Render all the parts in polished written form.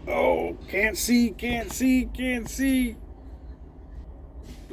Oh, can't see, can't see, can't see.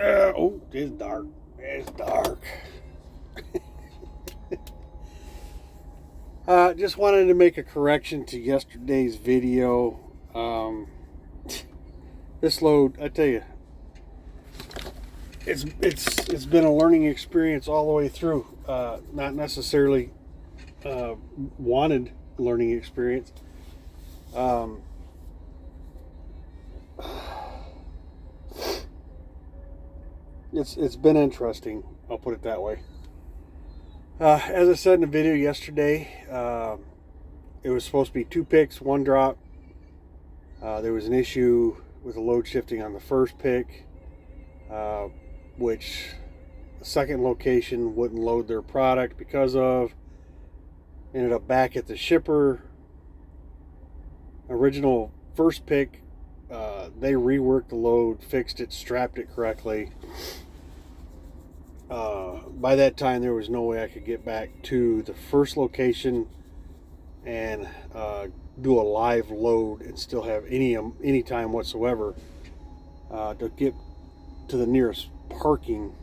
Oh, it's dark. It's dark. Just wanted to make a correction to yesterday's video. This load, I tell you, it's been a learning experience all the way through. Not necessarily wanted learning experience. It's been interesting. I'll put it that way. As I said in the video yesterday, it was supposed to be 2 picks, 1 drop. There was an issue with the load shifting on the first pick, which the second location wouldn't load their product because of. Ended up back at the shipper. Original first pick, they reworked the load, fixed it, strapped it correctly. By that time, there was no way I could get back to the first location and do a live load and still have any time whatsoever to get to the nearest parking.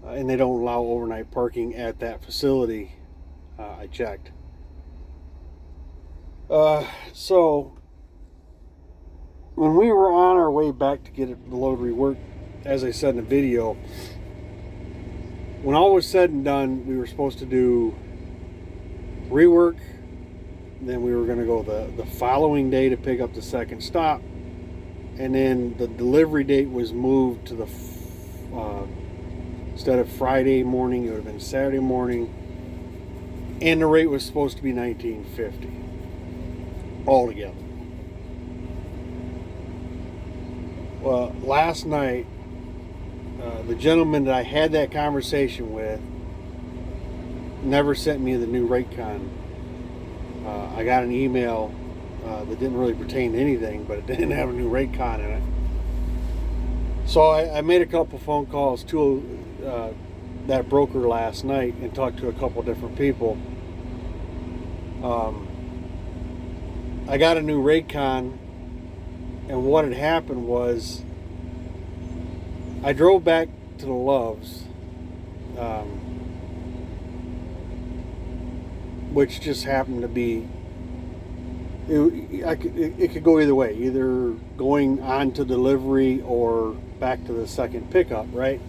And they don't allow overnight parking at that facility. I checked. So when we were on our way back to get the load reworked, as I said in the video, when all was said and done, we were supposed to do rework. Then we were going to go the following day to pick up the second stop. And then the delivery date was moved to instead of Friday morning, it would have been Saturday morning. And the rate was supposed to be $19.50 altogether. Well, last night, the gentleman that I had that conversation with never sent me the new Raycon. I got an email that didn't really pertain to anything, but it didn't have a new Raycon in it. So I made a couple phone calls to that broker last night and talked to a couple different people. I got a new Raycon, and what had happened was I drove back to the Loves, which just happened to be, it could go either way, either going on to delivery or back to the second pickup, right?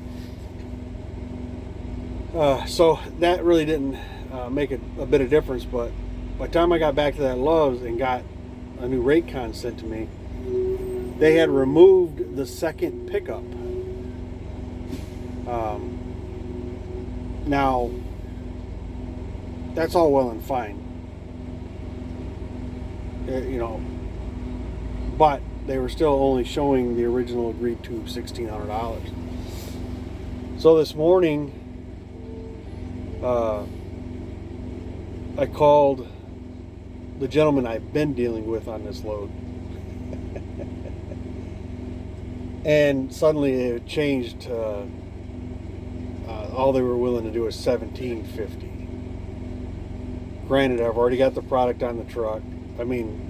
So that really didn't make a bit of difference, but by the time I got back to that Loves and got a new Raycon sent to me, they had removed the second pickup. Now, that's all well and fine, but they were still only showing the original agreed to $1,600. So this morning, I called the gentleman I've been dealing with on this load. And suddenly it changed. All they were willing to do is $1,750. Granted, I've already got the product on the truck. I mean,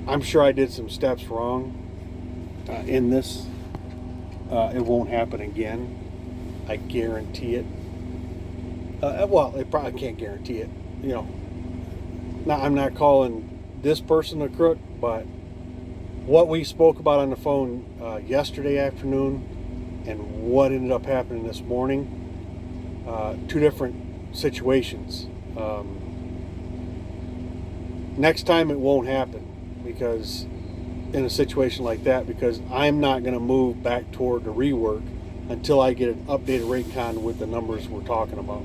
I'm sure I did some steps wrong in this. It won't happen again. I guarantee it. Well, it probably can't guarantee it. Now, I'm not calling this person a crook, but what we spoke about on the phone yesterday afternoon and what ended up happening this morning, 2 different situations. Next time it won't happen, because in a situation like that, because I'm not going to move back toward the rework until I get an updated Raycon with the numbers we're talking about.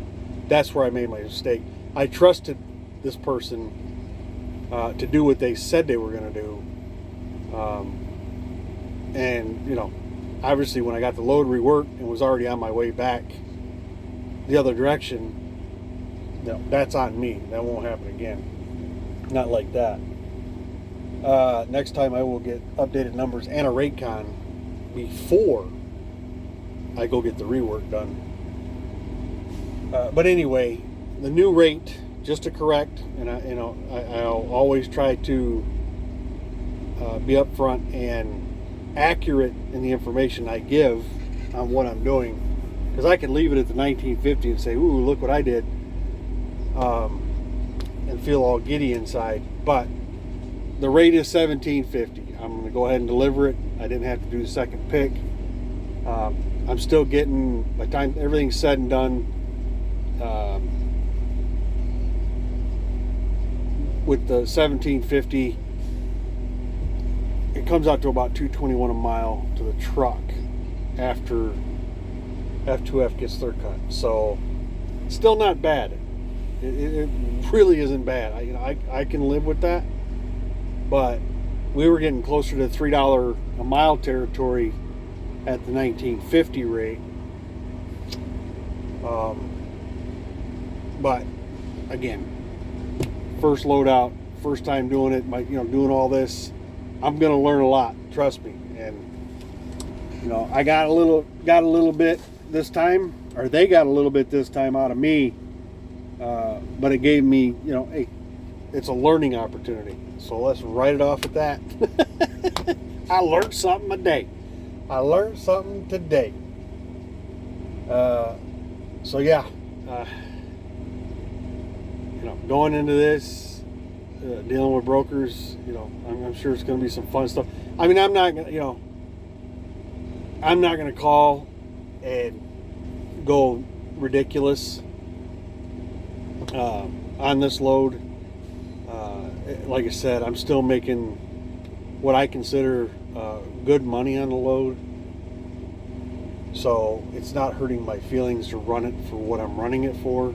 That's where I made my mistake. I trusted this person to do what they said they were going to do. And obviously when I got the load reworked and was already on my way back the other direction, that's on me. That won't happen again. Not like that. Next time I will get updated numbers and a Raycon before I go get the rework done. But anyway, the new rate just to correct, and I'll always try to be upfront and accurate in the information I give on what I'm doing, because I can leave it at the 1950 and say, "Ooh, look what I did," and feel all giddy inside. But the rate is 1750. I'm going to go ahead and deliver it. I didn't have to do the second pick. I'm still getting, by the time everything's said and done, with the 1750, it comes out to about $221 a mile to the truck after F2F gets their cut. So still not bad. It really isn't bad. I can live with that. But we were getting closer to $3 a mile territory at the 1950 rate. But again, first load out, first time doing it, doing all this, I'm gonna learn a lot, trust me. And I got a little bit this time, or they got a little bit this time out of me, but it gave me, hey, it's a learning opportunity. So let's write it off at that. I learned something today. So yeah, going into this, dealing with brokers, I'm sure it's going to be some fun stuff. I mean, I'm not going to call and go ridiculous on this load. Like I said, I'm still making what I consider good money on the load. So it's not hurting my feelings to run it for what I'm running it for.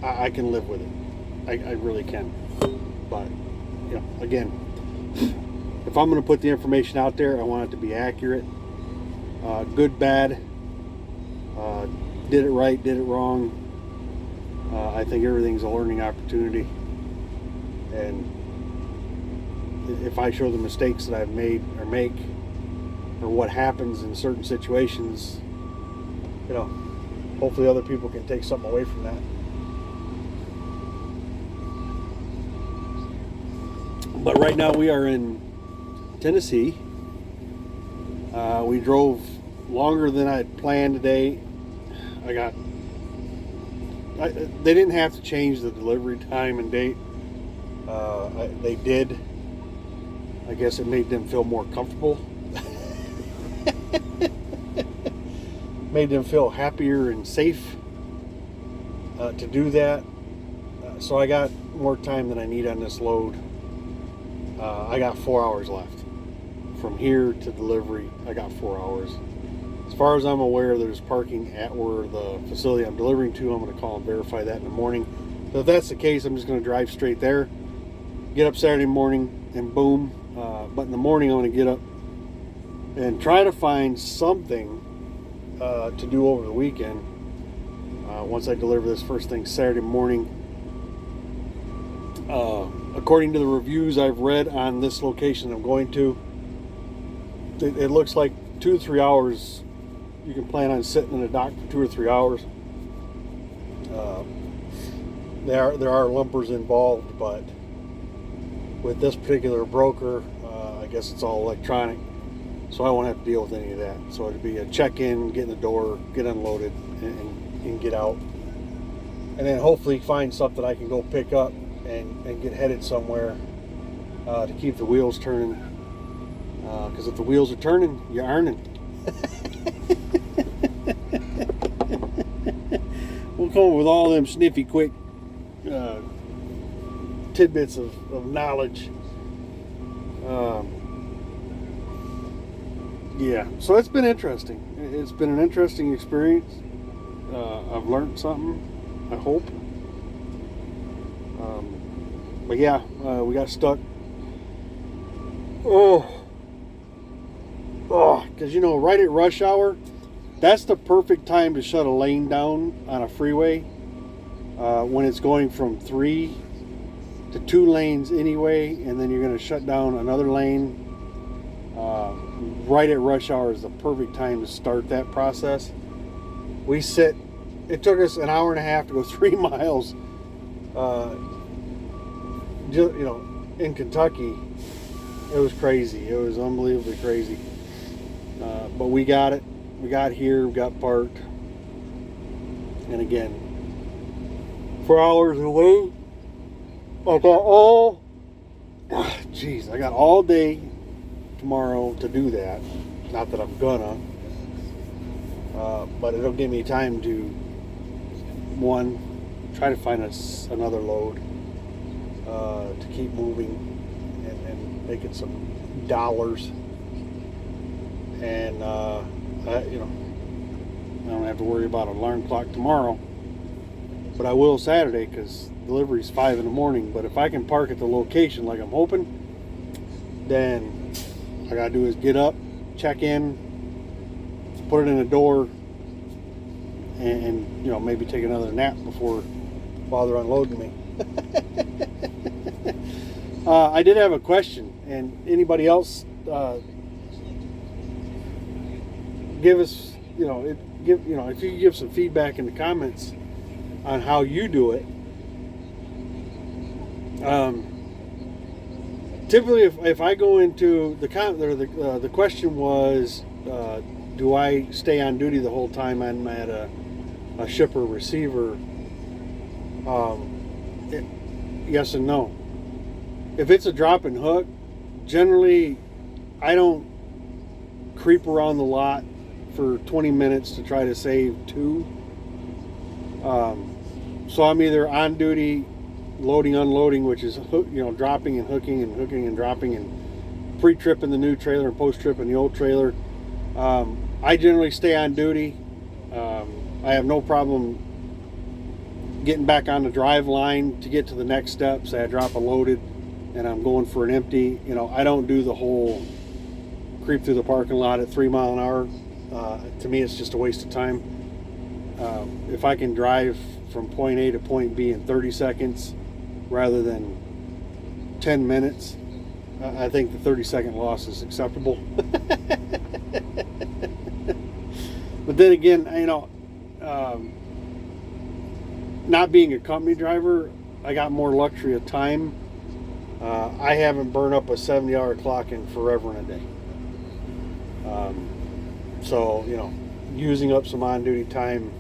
I can live with it. I really can. But, again, if I'm going to put the information out there, I want it to be accurate. Good, bad. Did it right, did it wrong. I think everything's a learning opportunity. And if I show the mistakes that I've made or make, or what happens in certain situations, hopefully other people can take something away from that. But right now we are in Tennessee. We drove longer than I had planned today. They didn't have to change the delivery time and date. They did. I guess it made them feel more comfortable. Made them feel happier and safe to do that. So I got more time than I need on this load. I got 4 hours left. From here to delivery, I got 4 hours. As far as I'm aware, there's parking at where the facility I'm delivering to. I'm going to call and verify that in the morning. So if that's the case, I'm just going to drive straight there, get up Saturday morning, and boom. But in the morning, I'm going to get up and try to find something to do over the weekend. Once I deliver this first thing Saturday morning. According to the reviews I've read on this location I'm going to, it looks like 2 to 3 hours. You can plan on sitting in a dock for 2 or 3 hours. There are lumpers involved, but with this particular broker, I guess it's all electronic, so I won't have to deal with any of that. So it'd be a check-in, get in the door, get unloaded, and get out, and then hopefully find something I can go pick up and get headed somewhere to keep the wheels turning. Because if the wheels are turning, you're earning. We'll come up with all them sniffy quick tidbits of knowledge. Yeah, so it's been interesting. It's been an interesting experience. I've learned something, I hope. But yeah, we got stuck. Because right at rush hour, that's the perfect time to shut a lane down on a freeway when it's going from 3 to 2 lanes anyway, and then you're going to shut down another lane. Right at rush hour is the perfect time to start that process. We sit it took us an hour and a half to go 3 miles. In Kentucky, it was crazy. It was unbelievably crazy. But we got it. We got here. We got parked. And again, 4 hours away. I got all day tomorrow to do that. Not that I'm gonna, but it'll give me time to, one, try to find us another load to keep moving and making some dollars. And I don't have to worry about an alarm clock tomorrow, but I will Saturday because delivery's 5 in the morning. But if I can park at the location like I'm hoping, then all I gotta do is get up, check in, put it in the door, and maybe take another nap while they're unloading me. I did have a question, and anybody else give us, if you could give some feedback in the comments on how you do it. Typically, if I go into the question was, do I stay on duty the whole time I'm at a shipper receiver? Yes and no. If it's a drop and hook, generally I don't creep around the lot for 20 minutes to try to save 2. So I'm either on duty, loading, unloading, which is dropping and hooking and dropping and pre-tripping the new trailer and post-tripping the old trailer. I generally stay on duty. I have no problem getting back on the drive line to get to the next step. Say I drop a loaded and I'm going for an empty. I don't do the whole creep through the parking lot at 3 mile an hour. To me, it's just a waste of time. If I can drive from point A to point B in 30 seconds rather than 10 minutes, I think the 30-second loss is acceptable. But then again, not being a company driver, I got more luxury of time. I haven't burned up a 70-hour clock in forever and a day. So, using up some on-duty time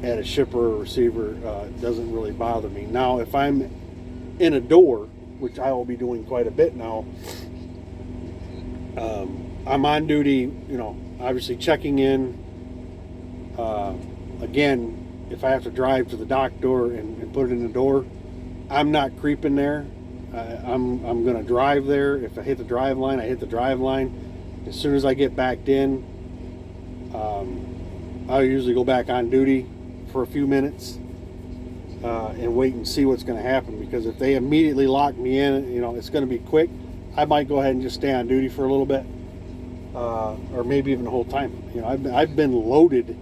at a shipper or receiver doesn't really bother me. Now, if I'm in a door, which I will be doing quite a bit now, I'm on duty, obviously checking in. Again, if I have to drive to the dock door and put it in the door, I'm not creeping there. I'm going to drive there. If I hit the drive line, I hit the drive line. As soon as I get backed in, I'll usually go back on duty for a few minutes and wait and see what's going to happen. Because if they immediately lock me in, it's going to be quick. I might go ahead and just stay on duty for a little bit, or maybe even the whole time. I've been loaded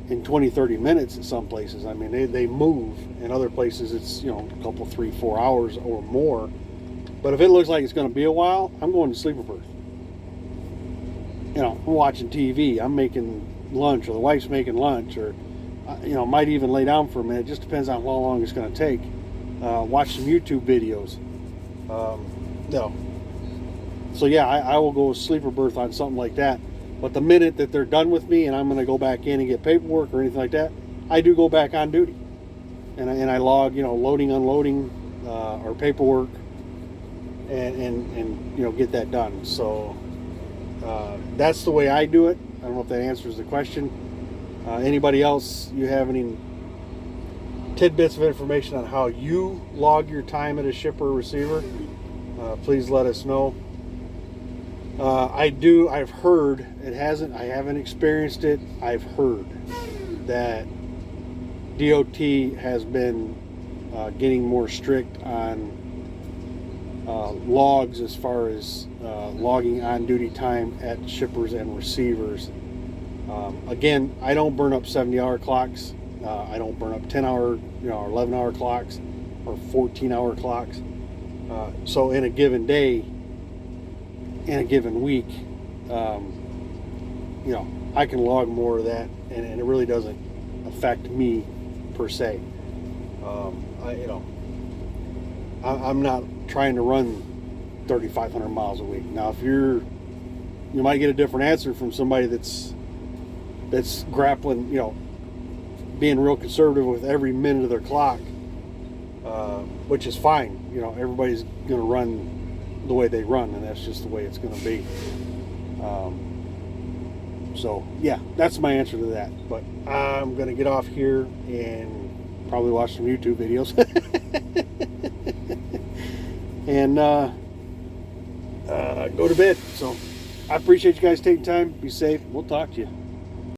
in 20-30 minutes at some places. I mean, they move. In other places, it's a couple, 3-4 hours or more. But if it looks like it's going to be a while, I'm going to sleeper berth. I'm watching TV. I'm making lunch, or the wife's making lunch, or might even lay down for a minute. It just depends on how long it's going to take. Watch some YouTube videos. So yeah, I will go sleeper berth on something like that. But the minute that they're done with me and I'm going to go back in and get paperwork or anything like that, I do go back on duty, and I log loading, unloading, or paperwork, and get that done. So that's the way I do it. I don't know if that answers the question. Anybody else, you have any tidbits of information on how you log your time at a shipper or receiver? Please let us know. I've heard, I haven't experienced it. I've heard that DOT has been getting more strict on logs as far as logging on duty time at shippers and receivers. Again, I don't burn up 70-hour clocks. I don't burn up 10-hour, or 11-hour clocks, or 14-hour clocks. So in a given day, in a given week, I can log more of that, and it really doesn't affect me per se. I'm not trying to run 3,500 miles a week. Now, if you might get a different answer from somebody that's grappling, being real conservative with every minute of their clock, which is fine. Everybody's going to run the way they run, and that's just the way it's going to be. So yeah, that's my answer to that. But I'm going to get off here and probably watch some YouTube videos and go to bed. So I appreciate you guys taking time. Be safe. We'll talk to you.